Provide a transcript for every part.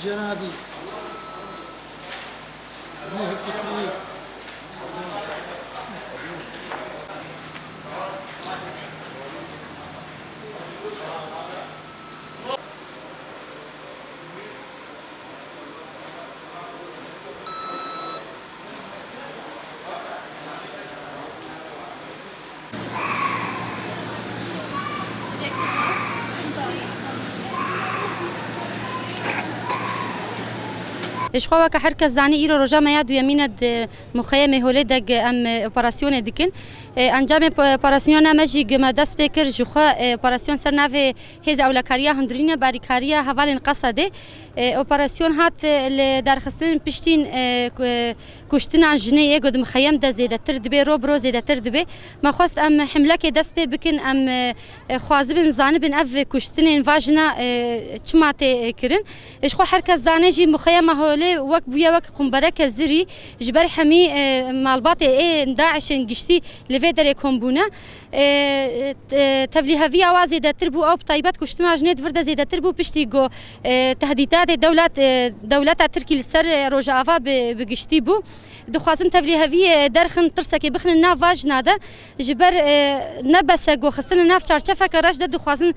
جنابي نهك كثير اشخوا که حرکت زنی ایرو رجا میاد و یمینه مخیمه هولدگ ام اپراسیون دیکن انجام اپراسیون نمجی گم دست بکر جخوا اپراسیون سر نو هز اولکاریا هندرینه باریکاریا حوالن قصده اپراسیون هات درخستن پشتین کشتن عن جنیه قد مخیم ده زیده تر دبی رو برو زیده تر دبی ما خواست ام حمله که دست بکن ام خوازبن زانبن اف کشتن واجنا چمات کرن اشخوا حرکت زنی جی مخیمه هوله وک بویا وک قنبرک زری جبر حمی مالبات داعش انگشتی لفدر کمبونه تبلیغاتی آواز زیده تر بو آب طیبت کشتن عجنت ورده زیده تر بو پشتی گو تهدیدات دولت ترکی سر روجاوا بگشتی بو دخوازن تبلیغاتی درخن ترسکی بخن ناواج ناده جبر نبسه گو خستن ناف چارچفه کراش ده دخوازن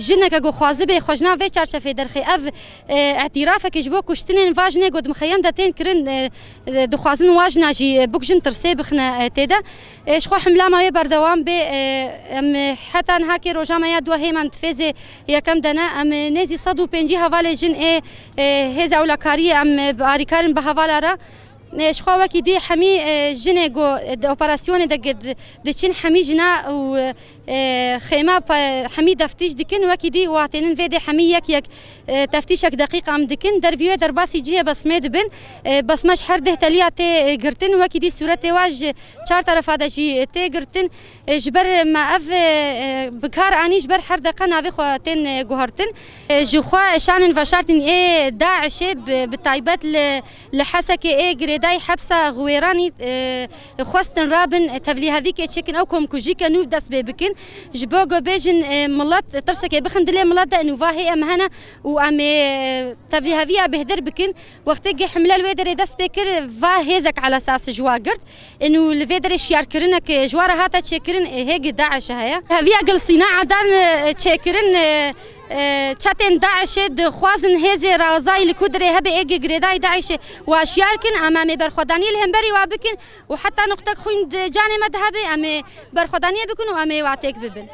جنک گو خوازه به خوجنا و چارچفه درخی اف اعترافه که جبو کشتن واج نه گود مخیم دتین کرن دخوازن واج ناجی بکجن ترسی بخن تیده اشخوا حمله ما بردوام به حتی هاکی روجا ما دو هم تفیز یکم دنا ام نزی 150 حواله جن هز اولکاری ام باریکارن به حواله را اشخوا وکی دی حمی جنه گو اپراسیون دچین حمی جنا و خیمه حمی دفتیش دکن وکی دی واتنین ویدی حمی یک تفتیشک دقیق ام دکن در ویو در باسی جیه بس مید بن بس مش هر ده تلیات گرتن وکی دی صورت واج چهار طرف هذا جی تی گرتن جبر ما اف بکار آنی جبر هر دقیقه ناوی خواتن گوهرتن جخوا شانن و شرطن داعش بتایبت لحسک دای حبسه غویرانی خواستن رابن تبلیغاتی که چکن او کم کجی که نو دست بکن جباگو بیجن ملت ترسک بخندله ملت ده نوواهی امهنا و ام تبلیغاتی بهدر بکن وقتی که حمله الویدر دست بکر و هزک على اساس جواگرد انه الویدر شیار کرنک جوار هاتا چکرن هیگ داعش هيا هوی اقل صناعه دان چکرن چتن داعش خوازن هزي رازاي لكودري هبه ايجي جريداي داعش واشياركن امامي برخداني الهمبري وابكن وحتى نقطه خوين جاني مذهبي امي برخدانيه بكن وامي واتيك ببن